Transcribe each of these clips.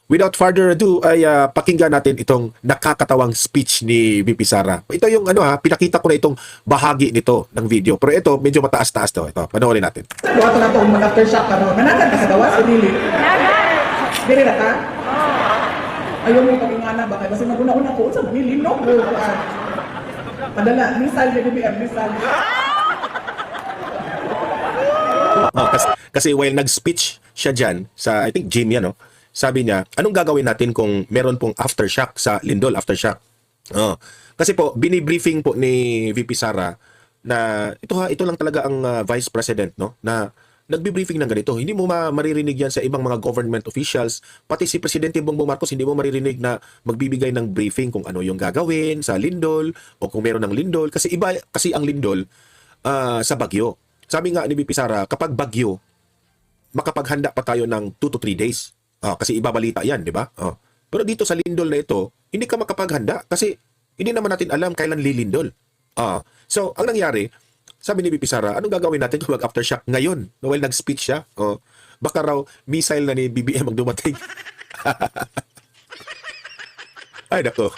Without further ado ay pakinggan natin itong nakakatawang speech ni VP Sara. Ito yung pinakita ko na itong bahagi nito ng video. Pero ito medyo mataas-taas to. Ito, panoorin natin. Duwa ko na ito, mag-aftershock ka ron. Managan ka sa gawas o dili? Dili na ka? Ayaw mo pag-ingana ba? Kaya kasi naguna-una ko, sa manilinog ko. Padala, misal, BBM, misal. Kasi while nag-speech siya dyan sa, I think, gym yan, no? Sabi niya, anong gagawin natin kung meron pong aftershock sa Lindol, aftershock? Kasi po, binibriefing po ni VP Sara na ito lang talaga ang Vice President, no? Na nagbi-briefing ng ganito. Hindi mo maririnig yan sa ibang mga government officials. Pati si Presidente Bongbong Marcos, hindi mo maririnig na magbibigay ng briefing kung ano yung gagawin sa Lindol o kung meron ng Lindol. Kasi iba kasi ang Lindol sa bagyo. Sabi nga ni VP Sara, kapag bagyo, makapaghanda pa tayo ng 2 to 3 days. Kasi ibabalita yan, di ba? Pero dito sa lindol na ito, hindi ka makapaghanda kasi hindi naman natin alam kailan lilindol. So, ang nangyari, sabi ni VP Sara, anong gagawin natin kung mag-aftershock ngayon? While nag-speech siya, baka raw missile na ni BBM ang dumating. Ay, nako.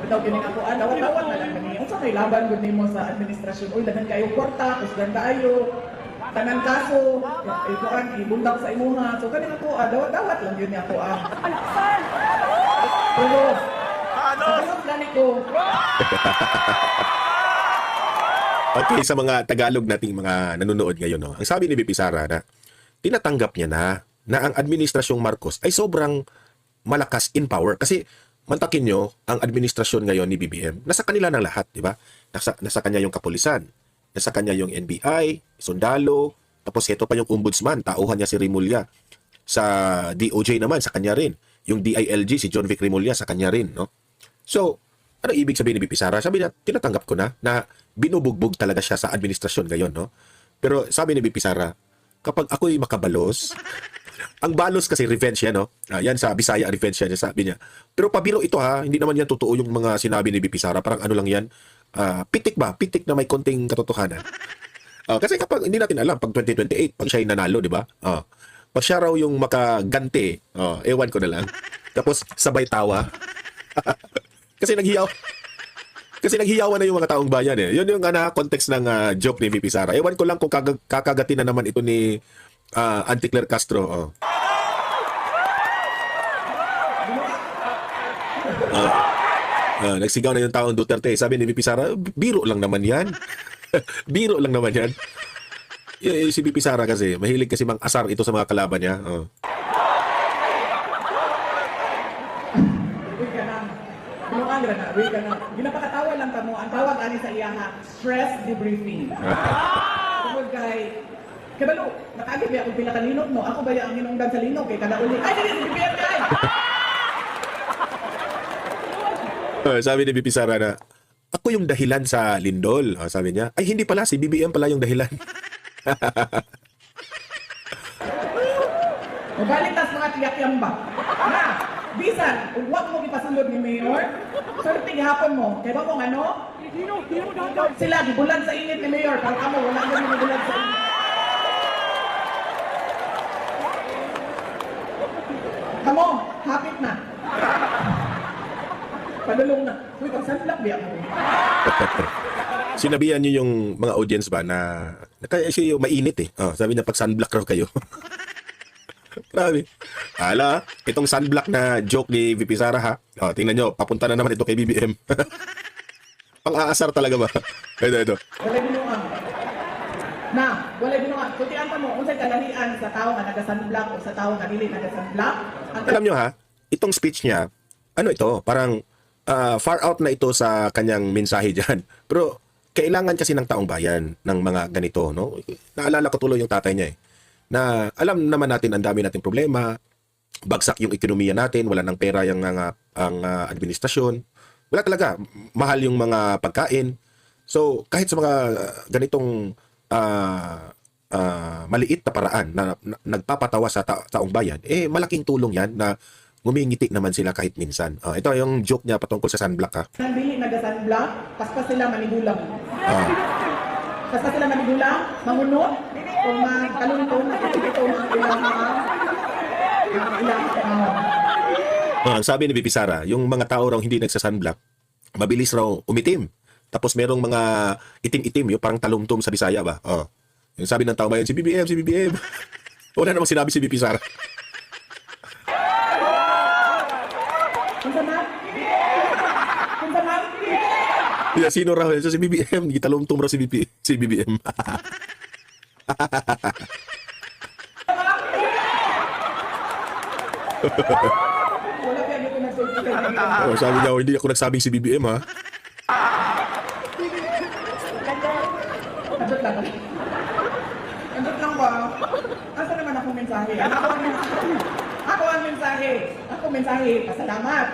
Bitaw kining ako, dawat-dawat na lang kami. Unsa may laban gud nimo sa administrasyon? Uy, daghan kayo kwarta, usgan kaayo. Tanan kaso, ikuan ibundak sa imuha. So kaning ako, dawat-dawat lang yun ako. Pero, ano plani ko? Okay, sa mga Tagalog nating mga nanonood ngayon, no? Ang sabi ni VP Sara na tinatanggap niya na ang administrasyong Marcos ay sobrang malakas in power. Kasi mantakin nyo, ang administrasyon ngayon ni BBM, nasa kanila ng lahat, di ba? Nasa kanya yung kapulisan, nasa kanya yung NBI, sundalo, tapos ito pa yung ombudsman, tauhan niya si Rimulya. Sa DOJ naman, sa kanya rin. Yung DILG, si John Vic Rimulya, sa kanya rin, no? So, ano ibig sabihin ni VP Sara? Sabi niya, tinatanggap ko na binubugbog talaga siya sa administrasyon ngayon, no? Pero sabi ni VP Sara, kapag ako'y makabalos, ang balos kasi revenge yan, no? Yan sa Bisaya, revenge yan, sabi niya. Pero pabiro ito ha, hindi naman yan totoo yung mga sinabi ni VP Sara. Parang ano lang yan, pitik ba? Pitik na may konting katotohanan. Kasi kapag hindi natin alam, pag 2028, pag siya'y nanalo, di ba? Pag siya raw yung makaganti, ewan ko na lang. Tapos sabay tawa. Kasi naghiyawan na yung mga taong bayan eh. Yun yung context ng joke ni VP Sara. Ewan ko lang kung kakagatin na naman ito ni Auntie Claire Castro. Nagsigaw na yung taong Duterte. Sabi ni VP Sara, biro lang naman yan. Biro lang naman yan. Si VP Sara kasi, mahilig kasi mang-asar ito sa mga kalaban niya. Ginapakatawa lang kamo, ang tawag ani sa iyaha, stress debriefing. Tungod kay kabalo, nakagib ya kung pila ka linog no, ako ba ang hinungdan sa linog kay kada uli. Ay dili si BBM ay. Sabi ni VP Sara na, ako yung dahilan sa lindol. Sabi niya, ay hindi pala, si BBM pala yung dahilan. Mabalik tas mga tiyak-yang ba? Na, bisan, huwag mo ipasulod ni Mayor. Sorting hapon mo. Kaya ba kung ano? Sila, gibulan sa init ni Mayor. Kaya mo, wala kami gibulan sa init. Kamo, hapit na. Padulong na. Uy, pag sunblock biya mo. Sinabihan niyo yung mga audience ba na kasi mainit eh. Sabi niya pag sunblock raw kayo. Grabe. Ala, itong sunblock na joke ni VP Sara ha. Tingnan nyo, papunta na naman ito kay BBM. Pang-aasar talaga ba? Ito. Walay binuang. Na, walay binuang. Kutian pa mo, unsay kalahian sa tao nga nag-sunblock o sa tao nga dili nag-sunblock. Alam nyo ha, itong speech niya, ano ito, parang far out na ito sa kanyang mensahe dyan. Pero kailangan kasi ng taong bayan ng mga ganito, no? Naalala ko tuloy yung tatay niya eh. Na alam naman natin ang dami nating problema, bagsak yung ekonomiya natin, wala nang pera yung ang administrasyon. Wala talaga, mahal yung mga pagkain. So, kahit sa mga ganitong maliit na paraan na nagpapatawa sa taong bayan, malaking tulong yan na ngumingiti naman sila kahit minsan. Ito yung joke niya patungkol sa sunblock ha. Nang dili nag-sunblock, paspas sila manigulang. Paspas sila manigulang, mangunod, o magkalunton, Ang sabi ni Bibi Sara, yung mga tao raw hindi nagsa-sunblock, mabilis raw umitim. Tapos merong mga itim-itim, yung parang talumtom sa Bisaya ba? Oh. Yung sabi ng tao bayan, si BBM, si BBM. Wala namang sinabi si Bibi Sara. Kunsa man? Kunsa man? Yeah, sino raw? So, si BBM, gitalumtom raw si BBM. Wala kaya dito nagsulti ka. Oh, sabi niya, hindi ako nagsabing si BBM ha. Andot lang. Andot lang ba? Asa naman akong mensahe? Ako ang mensahe. Ako mensahe. Pasalamat.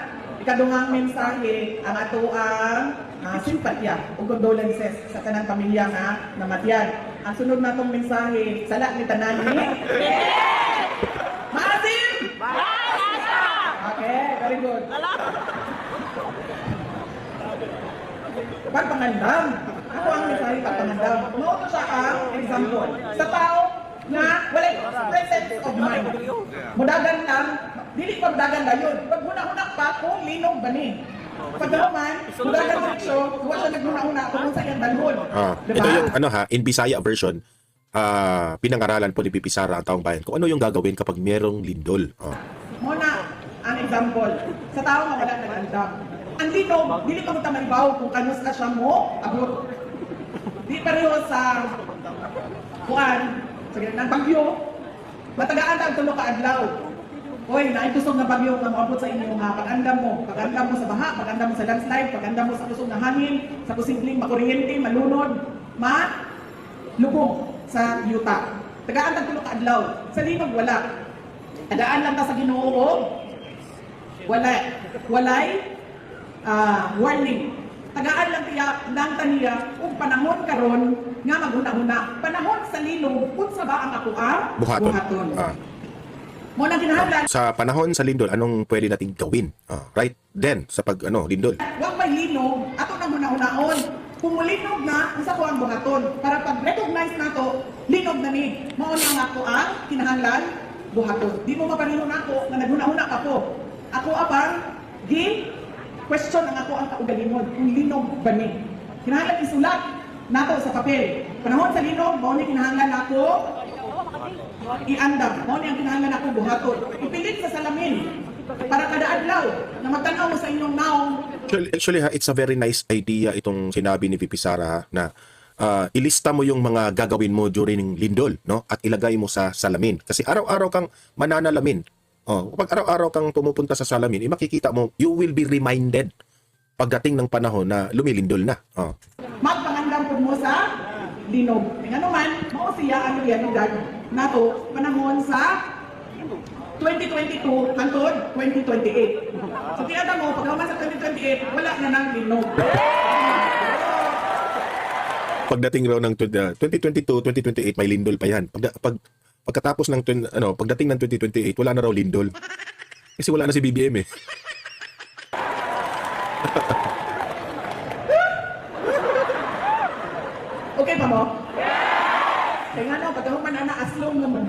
Ikadungang mensahe, ang ato ang simpatya o condolences sa kanang pamilya nga namatyan. Ang sunod na itong mensahe, sala ni tanan ni Maasim! Okay, very good. Pagpangandam. Ako ang mensahe pagpangandam. Mauto siya ang example. Sa tao na wala presence of mind. Mudagan lang, dili pa mudagan na yun. Pag hunak pa, kung linog ba ni? Pag naman, mudagan mo siya, huwag siya naghuna-huna kung sa iyang dalhon. Diba? Ito yung ano ha, in Bisaya version, pinangaralan po ni Bibi Sara ang taong bayan kung ano yung gagawin kapag merong lindol. Muna, ang example, sa tao nga wala nag-andam. Ang linog, dili pa mo tamalibaw kung kanus ka siya mo, abot. Di pareho sa kuan, sige, ng bagyo, matagaan ang tulo ka adlaw. Hoy, naitusog na bagyo na moabot sa inyo nga pag-andam mo sa baha, pag-andam mo sa landslide, pag-andam mo sa kusog na hangin, sa posibleng makuryente, malunod, lubog sa yuta. Tagaan ang tulo ka adlaw. Sa linog wala. Tagaan lang ta sa Ginoo. Walay warning. Tagaan lang tiya nang taniya kung panahon karon nga maghuna-huna. Panahon sa linog unsa ba ang ako buhaton. Mo nang kinahanglan. Sa panahon sa lindol, anong pwede nating gawin? Right then, sa lindol. Wag may linog, ato nang huna-hunaon. Kung linog na, unsa ko ang buhaton. Para pag-recognize nato, linog na ni. Mao na ako ang kinahanglan buhaton. Di mo mapareho na ako na naghuna-huna ka po. Ako apang question ang ako ang kaugalingon kung linog ba ni. Kinahanglan isulat nato sa papel. Panahon sa linog, mao ni kinahanglan ako iandam. Mao ni ang kinahanglan ako buhaton. Ipilit sa salamin para kada adlaw na magtanaw mo sa inyong naong. Actually ha, it's a very nice idea itong sinabi ni Bibi Sara na ilista mo yung mga gagawin mo during lindol, no? At ilagay mo sa salamin. Kasi araw-araw kang mananalamin. Kapag araw-araw kang pumupunta sa salamin, makikita mo, you will be reminded pagdating ng panahon na lumilindol na. Magpangandam po mo sa linog. Nga naman, mao siya ang realidad nato panahon sa 2022 hangtod 2028. So tiyada mo, pagkaman sa 2028, wala na nang linog. Pagdating raw ng 2022, 2028, may lindol pa yan. Pagkatapos ng pagdating ng 2028, wala na raw lindol. Kasi wala na si BBM eh. Okay pa mo? Kaya nga no, pagkaman na aslong naman.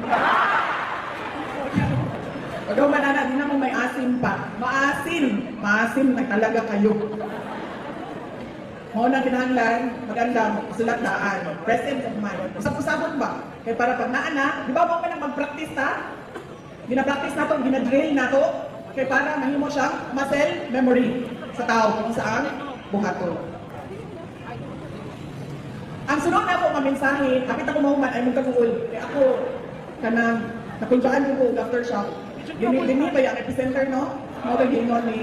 Pagkaman na di naman may asim pa. Maasim na talaga kayo. Mao na kinahanglan, maganda, sulat daan, presence of mind. Usap-usapon ba? Kaya para pag naana, di ba mo ka nang mag-practice na? Gina-practice na to, gina-drill na to. Kaya para mahimo siyang muscle memory sa tao kung saan buhaton. Ang sunod na ako mensahe, kapit ako mahuman ay magkakuul. Kaya ako, kanang, nakunjaan ko after shock. Dini ba yung epicenter, no? Mga gingon ni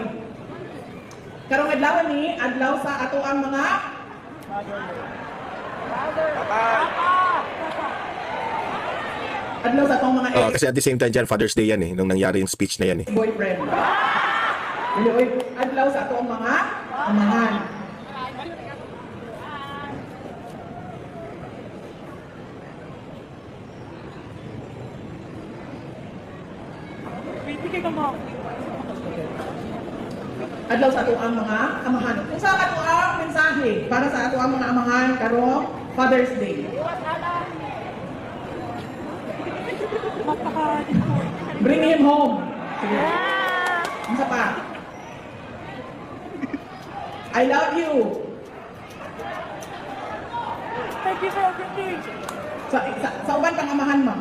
karong adlaw ni adlaw sa ato ang mga adlaw sa atong mga Kasi at the same time dyan, Father's Day yan eh, nung nangyari yung speech na yan eh. boyfriend. Adlaw sa ato ang mga amahan. Adlaw sa ato ang mga amahan. Kung sa ato ang mensahe para sa ato ang mga amahan karong Father's Day. Bring him home. Sige. Isa pa. I love you. Thank you for everything. Sa uban kang amahan, ma'am.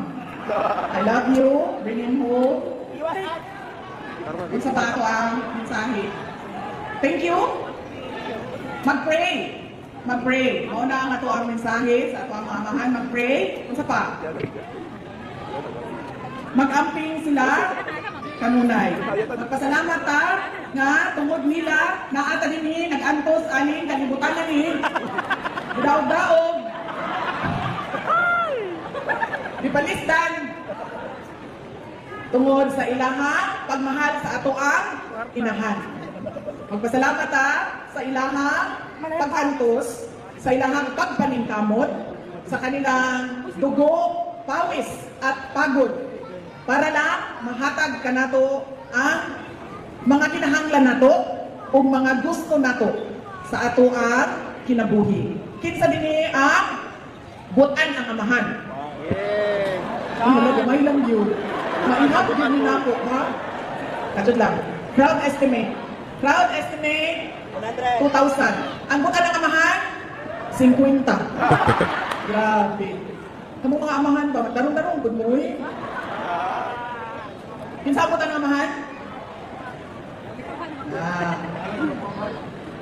I love you. Bring him home. Isa pa ako ang mensahe. Thank you. Mag-pray. Mag-pray. Mauna ang ato ang mensahe sa ato ang mga amahan. Mag-pray. Isa pa. Mag-amping sila kanunay. Magpasalamat ta nga tungod nila na ata dinhi nag-antos aning kalibutan na ni. Daog-daog. Dipalisdan. Tungod sa ilaha pagmahal sa ato ang inahan. Magpasalamat ta sa ilaha pag-antos, sa ilahang pagpaningkamot, sa kanilang dugo, pawis at pagod para lang mahatag kanato ang mga kinahanglan nato o mga gusto nato sa ato ang kinabuhi. Kinsa dinhi ang butan ang amahan. Gamay lang yun. Maingat din na ako, ha? Kadto lang. Crowd estimate. Crowd estimate 2,000. Ang butan ng amahan 50. Grabe. Kamu mga amahan ba? Darong-darong good mo eh. Kinsa butan ng amahan?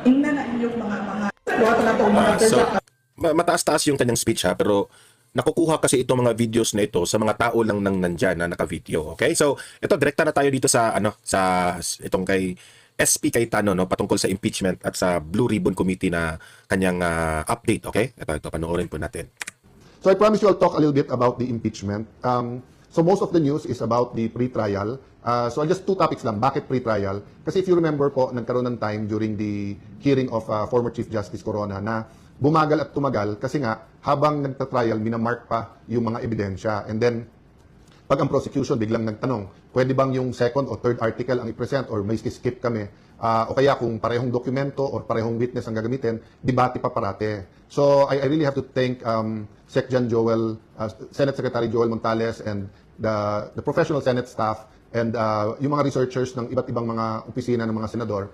Ingnan na inyong mga amahan. Luwata na ito mga So, tersa. mataas-taas yung kanyang speech ha, pero nakukuha kasi itong mga videos na ito sa mga tao lang nang nandyan na naka-video. Okay? So, ito, direkta na tayo dito sa, sa itong kay SP Cayetano, no, patungkol sa impeachment at sa Blue Ribbon Committee na kanyang update. Okay? Ito, panoorin po natin. So I promise you I'll talk a little bit about the impeachment. So most of the news is about the pre-trial. So just two topics lang. Bakit pre-trial? Kasi if you remember po, nagkaroon ng time during the hearing of former Chief Justice Corona na bumagal at tumagal kasi nga habang nagta-trial, minamark pa yung mga ebidensya. And then, pag ang prosecution biglang nagtanong, pwede bang yung second o third article ang i-present or may skip kami? O kaya kung parehong dokumento or parehong witness ang gagamitin, debate pa parate. So I really have to thank Sec. Jan Joel, Senate Secretary Joel Montales and the professional Senate staff and yung mga researchers ng iba't ibang mga opisina ng mga senador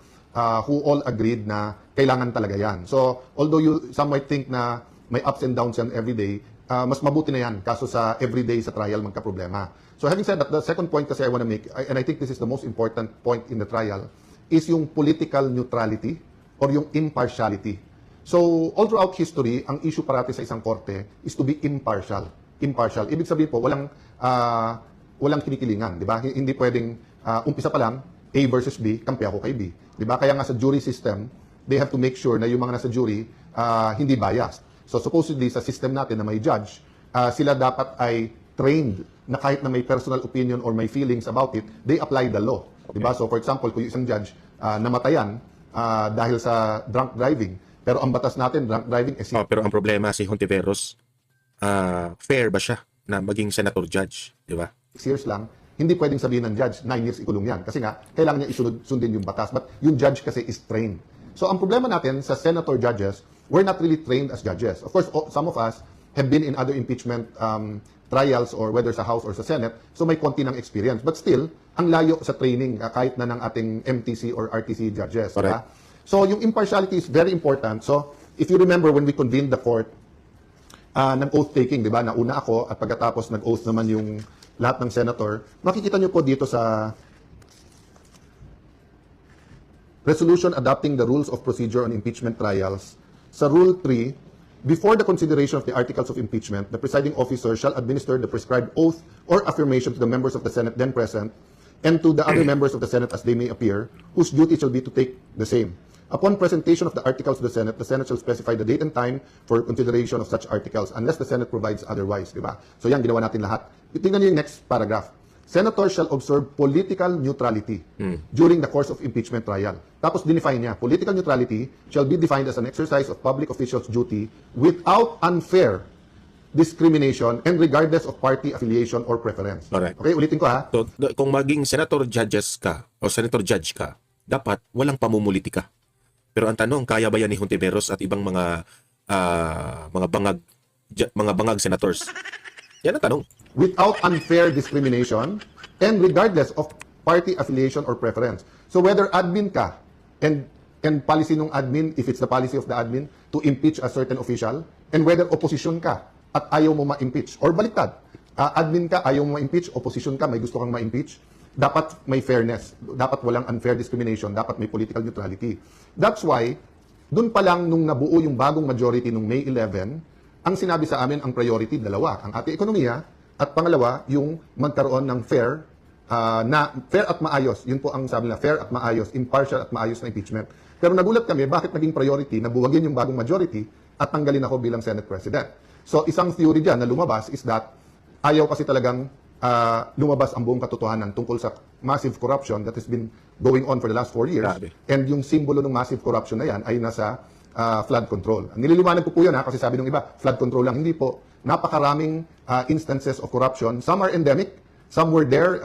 who all agreed na kailangan talaga yan. So although some might think na may ups and downs yan every day, mas mabuti na yan kaso sa everyday sa trial magka-problema. So having said that, the second point kasi I want to make, and I think this is the most important point in the trial, is yung political neutrality or yung impartiality. So all throughout history, ang issue parati sa isang korte is to be impartial. Impartial. Ibig sabihin po, walang kinikilingan, di ba? Hindi pwedeng umpisa pa lang A versus B, kampi ako kay B. Di ba? Kaya nga sa jury system, they have to make sure na yung mga nasa jury hindi biased. So supposedly sa system natin na may judge, sila dapat ay trained na kahit na may personal opinion or may feelings about it, they apply the law. Okay. Diba? So for example, kung yung isang judge namatayan dahil sa drunk driving, pero ang batas natin, drunk driving is... Pero ang problema si Hontiveros, fair ba siya na maging senator judge? Di ba? 6 years lang, hindi pwedeng sabihin ng judge, 9 years ikulong yan. Kasi nga, kailangan niya sundin yung batas. But yung judge kasi is trained. So ang problema natin sa senator judges, we're not really trained as judges. Of course, some of us have been in other impeachment trials or whether sa House or sa Senate, so may konti ng experience. But still, ang layo sa training kahit na ng ating MTC or RTC judges. Diba? So yung impartiality is very important. So if you remember when we convened the court, nag-oath taking, di ba? Nauna ako at pagkatapos nag-oath naman yung lahat ng senator. Makikita nyo po dito sa resolution adopting the rules of procedure on impeachment trials. Sa Rule 3, before the consideration of the articles of impeachment, the presiding officer shall administer the prescribed oath or affirmation to the members of the Senate then present and to the other members of the Senate as they may appear, whose duty shall be to take the same. Upon presentation of the articles to the Senate shall specify the date and time for consideration of such articles unless the Senate provides otherwise. Diba? So yan, ginawa natin lahat. Tingnan niyo yung next paragraph. Senators shall observe political neutrality during the course of impeachment trial. Tapos dinefine niya, political neutrality shall be defined as an exercise of public officials' duty without unfair discrimination and regardless of party affiliation or preference. Correct. Okay, ulitin ko ha. So, kung maging senator judges ka o senator judge ka, dapat walang pamumuliti ka. Pero ang tanong, kaya ba yan ni Hontiveros at ibang mga bangag senators? Yan ang tanong. without unfair discrimination and regardless of party affiliation or preference. So whether admin ka and policy ng admin, if it's the policy of the admin to impeach a certain official, and whether opposition ka at ayaw mo ma-impeach or baliktad, admin ka, ayaw mo ma-impeach, opposition ka, may gusto kang ma-impeach, dapat may fairness, dapat walang unfair discrimination, dapat may political neutrality. That's why, dun pa lang nung nabuo yung bagong majority nung May 11, ang sinabi sa amin ang priority, dalawa, ang ating ekonomiya, at pangalawa, yung magkaroon ng fair at maayos. Yun po ang sabi na fair at maayos, impartial at maayos na impeachment. Pero nagulat kami, bakit naging priority na buwagin yung bagong majority at tanggalin ako bilang Senate President. So isang theory dyan na lumabas is that ayaw kasi talagang lumabas ang buong katotohanan tungkol sa massive corruption that has been going on for the last 4 years. Grabe. And yung simbolo ng massive corruption na yan ay nasa flood control. Nililiwanag ko po yun kasi sabi ng iba, flood control lang. Hindi po. Napakaraming instances of corruption. Some are endemic. Some were there,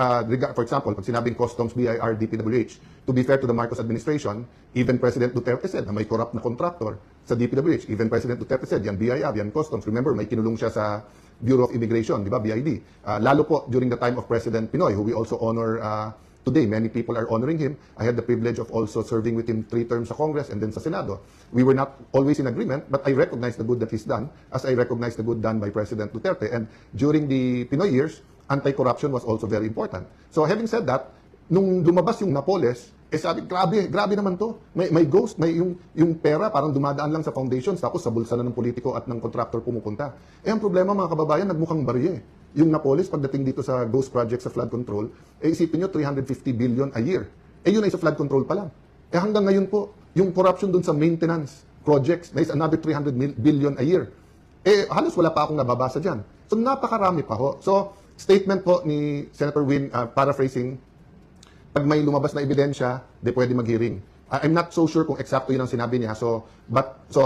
for example, pag sinabing Customs, BIR, DPWH, to be fair to the Marcos administration, even President Duterte said na may corrupt na contractor sa DPWH. Even President Duterte said, yan BIR, yan Customs. Remember, may kinulong siya sa Bureau of Immigration, di ba, BID. Lalo po during the time of President Pinoy, who we also honor today. Many people are honoring him. I had the privilege of also serving with him 3 terms sa Congress and then sa Senado. We were not always in agreement, but I recognize the good that he's done, as I recognize the good done by President Duterte. And during the Pinoy years, anti-corruption was also very important. So having said that, nung lumabas yung Napoles, sabi, grabe naman to. May ghost, may yung pera parang dumadaan lang sa foundations, tapos sa bulsa na ng politiko at ng contractor pumupunta. Ang problema mga kababayan, nagmukhang barye. Yung Napoles, pagdating dito sa ghost project sa flood control, isipin nyo, 350 billion a year. Yun ay sa flood control pa lang. Hanggang ngayon po, yung corruption dun sa maintenance projects, na is another 300 billion a year. Halos wala pa akong nababasa dyan. So napakarami pa ho. So, statement po ni Senator Win, paraphrasing, pag may lumabas na ebidensya, di pwede mag-hearing. I'm not so sure kung eksakto yun ang sinabi niya. So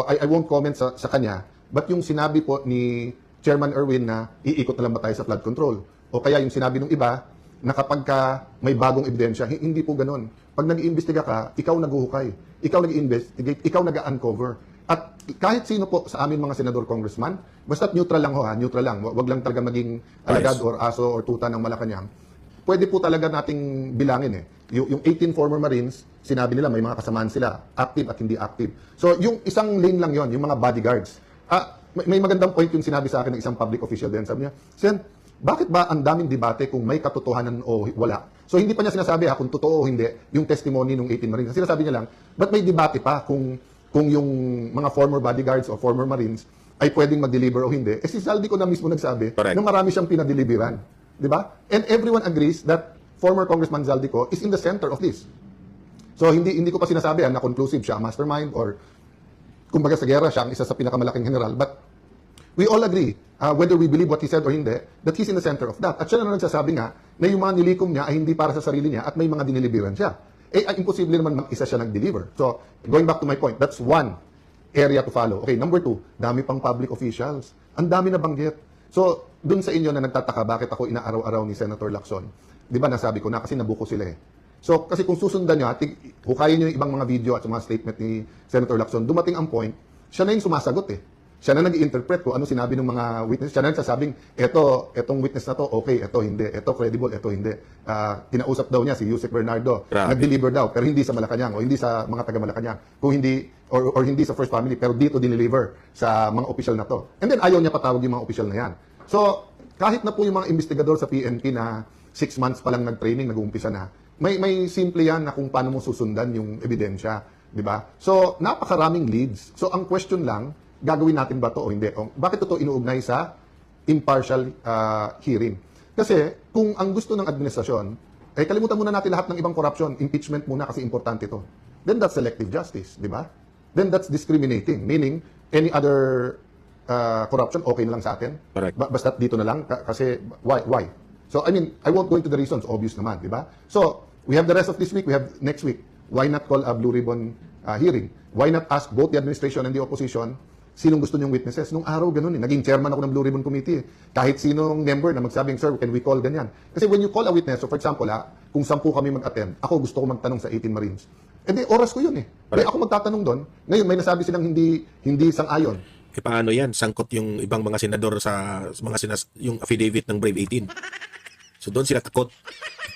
I won't comment sa kanya. But yung sinabi po ni Chairman Erwin na iikot na lang ba tayo sa flood control? O kaya yung sinabi ng iba na kapag ka may bagong ebidensya, hindi po ganun. Pag nag-iimbestiga ka, ikaw naghuhukay. Ikaw nag-investigate, ikaw nag-uncover. At kahit sino po sa amin mga senador, congressman, basta neutral lang ho, neutral lang. Wag lang talaga maging alagad or aso or tuta ng Malacanang. Pwede po talaga nating bilangin Yung 18 former Marines, sinabi nila may mga kasamaan sila, active at hindi active. So yung isang lane lang yon, yung mga bodyguards. May magandang point yung sinabi sa akin ng isang public official din. Sabi niya, Sen, bakit ba ang daming debate kung may katotohanan o wala? So hindi pa niya sinasabi kung totoo o hindi yung testimony ng 18 Marines. Sinasabi niya lang, ba't may debate pa kung yung mga former bodyguards o former Marines ay pwedeng mag-deliver o hindi? Si Zaldico na mismo nagsabi Correct. na marami siyang pinadeliveran. Di ba? And everyone agrees that former Congressman Zaldico is in the center of this. So hindi ko pa sinasabi na conclusive siya ang mastermind or kumbaga sa gera siya ang isa sa pinakamalaking general. But we all agree, whether we believe what he said or hindi, that he's in the center of that. At siya na nagsasabi nga na yung mga nilikom niya ay hindi para sa sarili niya at may mga diniliberan siya. Imposible naman mag-isa siya nag-deliver. So, going back to my point, that's one area to follow. Okay, number 2, dami pang public officials. Ang dami na banggit. So, dun sa inyo na nagtataka bakit ako inaaraw-araw ni Senator Lacson, di ba nasabi ko na kasi nabuko sila So, kasi kung susundan nyo, hukayin nyo yung ibang mga video at mga statement ni Senator Lacson, dumating ang point, siya na yung sumasagot Siya na nag-i-interpret kung ano sinabi ng mga witness. Siya na nagsasabing, etong witness na to, okay, eto hindi, eto credible, eto hindi. Kinausap daw niya si Yusek Bernardo, nag-deliver daw, pero hindi sa Malacanang o hindi sa mga taga-Malacanang. Kung hindi, or hindi sa First Family, pero dito dineliver sa mga opisyal na to. And then ayaw niya patawag yung mga opisyal na yan. So, kahit na po yung mga investigador sa PNP na 6 months pa lang nag-training, nag-uumpisa na, may simple yan na kung paano mo susundan yung ebidensya. Di ba? So, napakaraming leads. So, ang question lang, gagawin natin ba to o hindi? Bakit ito inuugnay sa impartial hearing? Kasi kung ang gusto ng administrasyon, kalimutan muna natin lahat ng ibang corruption, impeachment muna kasi importante ito. Then that's selective justice, di ba? Then that's discriminating, meaning any other corruption okay na lang sa atin. Correct. Basta dito na lang kasi why? So I mean, I won't go into the reasons, obvious naman, di ba? So we have the rest of this week, we have next week. Why not call a Blue Ribbon hearing? Why not ask both the administration and the opposition sinong gusto niyong witnesses? Nung araw ganun Naging chairman ako ng Blue Ribbon Committee Kahit sinong member na magsabing, sir, can we call ganyan? Kasi when you call a witness, so for example, kung 10 kami mag-attend, ako gusto ko magtanong sa 18 Marines. Oras ko yun May ako magtatanong doon. Ngayon, may nasabi silang hindi sang-ayon. Eh paano yan? Sangkot yung ibang mga senador sa yung affidavit ng Brave 18. So doon sila takot.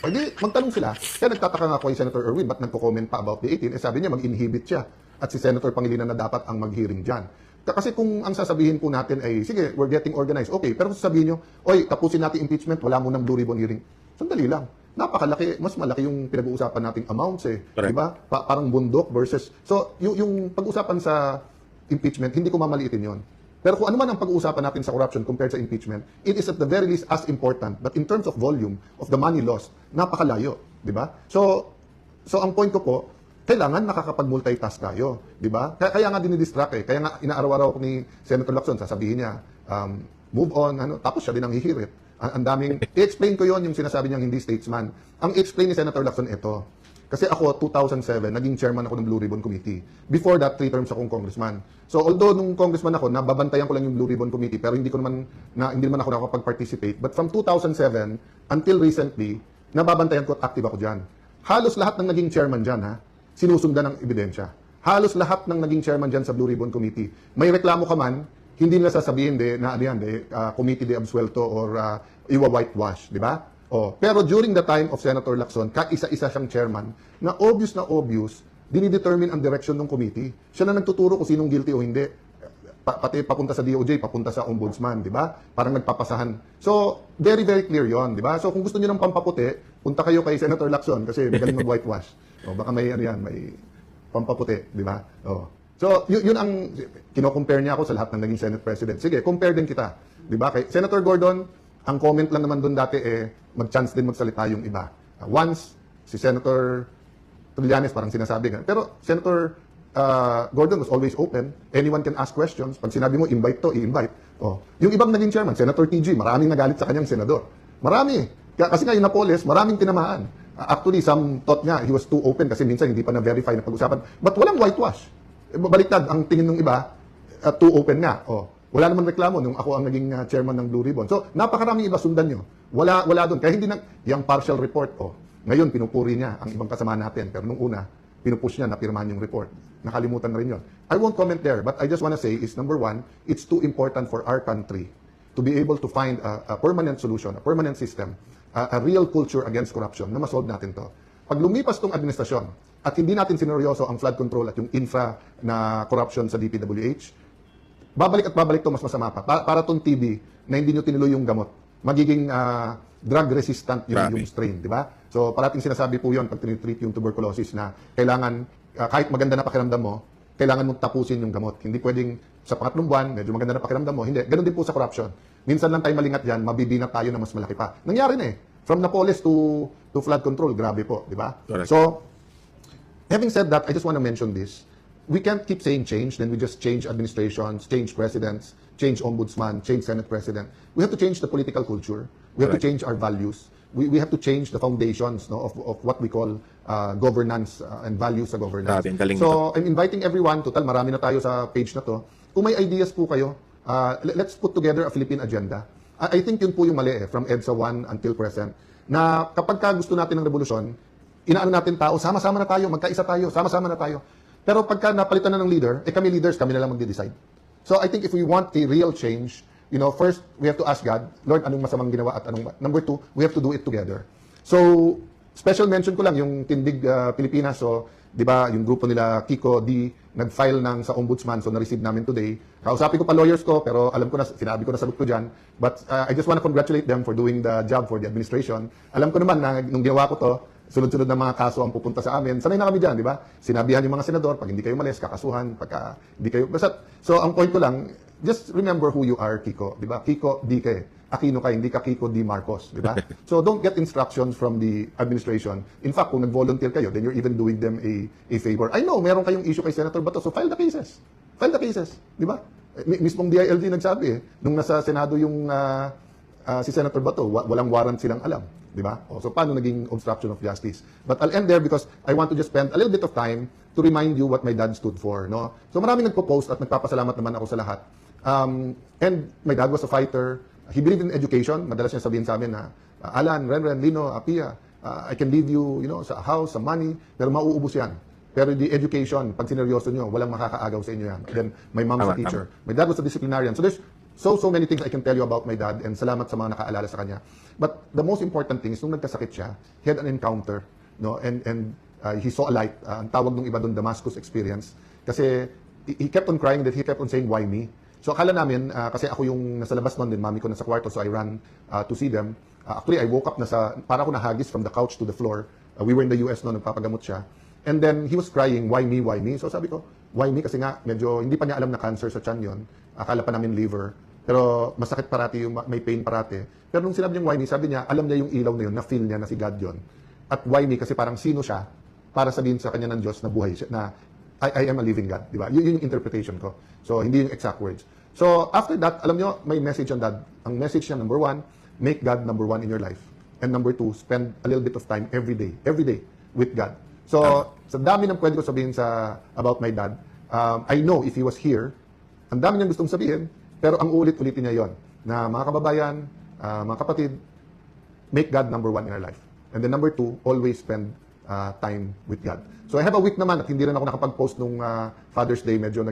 Pwede magtanong sila. Kaya nagtataka nga ako kay Senator Erwin, ba't nagko-comment pa about the 18? Eh sabi niya mag-inhibit siya. At si Senator Pangilinan na dapat ang mag-hearing dyan. Kasi kung ang sasabihin po natin ay, sige, we're getting organized. Okay, pero sasabihin nyo, oy, tapusin natin impeachment, wala mo ng Blue Ribbon hearing. Sandali lang. Napakalaki, mas malaki yung pinag-uusapan nating amounts eh. Correct. Diba? Parang bundok versus... So, yung pag-usapan sa impeachment, hindi ko mamaliitin yon. Pero kung ano man ang pag-uusapan natin sa corruption compared sa impeachment, it is at the very least as important. But in terms of volume, of the money lost, napakalayo. Di ba? So ang point ko po, kailangan nakakapag-multitask tayo. Di ba? Kaya nga dinidistract eh. Kaya nga inaaraw-araw ko ni Senator Lacson, sasabihin niya, move on, tapos siya din ang hihirit. Ang daming, i-explain ko yon yung sinasabi niyang hindi statesman. Ang i-explain ni Senator Lacson ito. Kasi ako, 2007, naging chairman ako ng Blue Ribbon Committee. Before that, 3 terms akong congressman. So, although nung congressman ako, nababantayan ko lang yung Blue Ribbon Committee, pero hindi naman ako nakapag-participate. But from 2007 until recently, nababantayan ko at active ako dyan. Halos lahat ng naging chairman dyan, sinusundan ng ebidensya. Halos lahat ng naging chairman dyan sa Blue Ribbon Committee. May reklamo ka man, hindi nila sasabihin committee de absuelto or iwa-whitewash, di ba? Pero during the time of Senator Lacson, kaisa-isa siyang chairman, na obvious, dinidetermine ang direction ng committee. Siya na nagtuturo kung sinong guilty o hindi. Pati papunta sa DOJ, papunta sa ombudsman, di ba? Parang nagpapasahan. So, very, very clear yon, di ba? So, kung gusto niyo ng pampaputi, punta kayo kay Senator Lacson kasi magaling mag-whitewash. Baka may pampaputi, di ba? So, yun ang, kino-compare niya ako sa lahat ng naging Senate President. Sige, compare din kita. Di ba? Kay Senator Gordon, ang comment lang naman doon dati mag-chance din magsalita yung iba. Once, si Senator Trillanes parang sinasabi nga. Pero Senator Gordon was always open. Anyone can ask questions. Pag sinabi mo, invite to, i-invite. Yung ibang naging chairman, Senator TG, maraming nagalit sa kanyang senador. Marami. Kasi nga yung Napoles, maraming tinamaan. Actually, some thought nga, he was too open kasi minsan hindi pa na-verify na pag-usapan. But walang whitewash. Baliktad, ang tingin ng iba, too open nga. Wala naman reklamo nung ako ang naging chairman ng Blue Ribbon. So, napakaraming iba sundan nyo. Wala doon. Kaya hindi yung partial report, ngayon pinupuri niya ang ibang kasama natin. Pero nung una, pinupush niya na pirmahan yung report. Nakalimutan na rin yun. I won't comment there, but I just want to say is, number one, it's too important for our country to be able to find a permanent solution, a permanent system, a real culture against corruption na masolve natin to. Pag lumipas tong administrasyon at hindi natin sineryoso ang flood control at yung infra na corruption sa DPWH, babalik to mas masama pa. Para tong TB na hindi nyo tinuloy yung gamot. Magiging drug resistant yung strain, di ba? So parating sinasabi po yun pag tinitreat yung tuberculosis na kailangan, kahit maganda na pakiramdam mo, kailangan mong tapusin yung gamot. Hindi pwedeng sa pangatlong buwan, medyo maganda na pakiramdam mo. Hindi. Ganun din po sa corruption. Minsan lang tayo malingat yan, mabibinat tayo na mas malaki pa. Nangyari na eh. From Napoles to flood control, grabe po, di ba? So, having said that, I just want to mention this. We can't keep saying change, then we just change administrations, change presidents, change ombudsman, change Senate president. We have to change the political culture. We have to change our values. We have to change the foundations of what we call governance and values sa governance. So, I'm inviting everyone, total marami na tayo sa page na to. Kung may ideas po kayo, let's put together a Philippine agenda. I think yun po yung mali from EDSA 1 until present. Na kapag gusto natin ng revolusyon, inaano natin tao, sama-sama na tayo, magkaisa tayo, sama-sama na tayo. Pero pagka napalitan na ng leader, kami leaders, kami na lang magde-decide. So I think if we want a real change, first, we have to ask God, Lord, anong masamang ginawa at anong... Number two, we have to do it together. So, special mention ko lang yung Tindig Pilipinas. So, di ba, yung grupo nila, Kiko D, nag-file sa ombudsman, so na-receive namin today. Kausapin ko pa lawyers ko, pero alam ko na, sinabi ko na sagot ko dyan. But I just want to congratulate them for doing the job for the administration. Alam ko naman na nung ginawa ko to, sunod-sunod na mga kaso ang pupunta sa amin. Sanay na kami dyan, di ba? Sinabihan yung mga senador, pag hindi kayo malis, kakasuhan, pagka hindi kayo... So, ang point ko lang, just remember who you are, Kiko, di ba? Kiko D ka Aquino ka, hindi ka Kiko D. Marcos, di ba? So, don't get instructions from the administration. In fact, kung nag-volunteer kayo, then you're even doing them a favor. I know, meron kayong issue kay Senator Bato, so file the cases. File the cases, di ba? Mismong DILG nagsabi nung nasa Senado yung si Senator Bato, walang warrant silang alam. Di ba? So, paano naging obstruction of justice? But I'll end there because I want to just spend a little bit of time to remind you what my dad stood for. No? So, maraming nagpo-post at nagpapasalamat naman ako sa lahat. And my dad was a fighter. He believed in education. Madalas niya sabihin sa amin na, Alan, Renren, Lino, Apia, I can leave you, sa house, sa money, pero mauubos yan. Pero the education, pag sineryoso nyo, walang makakaagaw sa inyo yan. Then, my mom's a Tama, teacher. My dad was a disciplinarian. So there's so many things I can tell you about my dad, and salamat sa mga nakaalala sa kanya. But the most important thing is, nung nagkasakit siya, he had an encounter, no? And he saw a light. Ang tawag nung iba doon, Damascus experience. Kasi he kept on crying, that he kept on saying, why me? So akala namin, kasi ako yung nasa labas noon din, mami ko nasa kwarto, so I ran to see them. Actually, I woke up para ako nahagis from the couch to the floor. We were in the US noon, nagpapagamot siya. And then he was crying, why me, why me? So sabi ko, why me? Kasi nga, medyo hindi pa niya alam na cancer sa tiyan yun. Akala pa namin liver. Pero masakit parati, may pain parati. Pero nung sinabi niyang why me, sabi niya, alam niya yung ilaw na yun, na-feel niya na si God yun. At why me? Kasi parang sino siya para sabihin sa kanya ng Diyos na buhay siya, na I am a living God. Di ba? Yun yung interpretation ko. So, hindi yung exact words. So, after that, alam niyo, may message on that. Ang message niya, number 1, make God number 1 in your life. And number 2, spend a little bit of time every day with God. So, sa dami ng pwede ko sabihin about my dad, I know if he was here, ang dami niyang gustong sabihin, pero ang ulit-ulitin niya yon na mga kababayan, mga kapatid, make God number 1 in our life. And then number 2, always spend time with God. So I have a week naman at hindi rin ako nakapag-post nung Father's Day. Medyo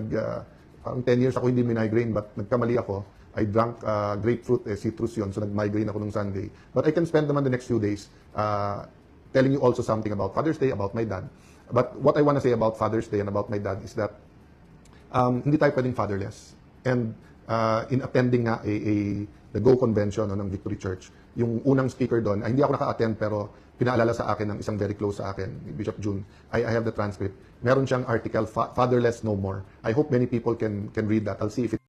parang 10 years ako hindi migraine, but nagkamali ako. I drank grapefruit, citrus yun, so nag-migraine ako nung Sunday. But I can spend naman the next few days telling you also something about Father's Day, about my dad. But what I want to say about Father's Day and about my dad is that hindi tayo pwedeng fatherless. And in attending nga the Go Convention ng Victory Church, yung unang speaker doon, hindi ako naka-attend pero pinaalala sa akin ng isang very close sa akin, Bishop June. I have the transcript. Meron siyang article, Fatherless No More. I hope many people can read that. I'll see if it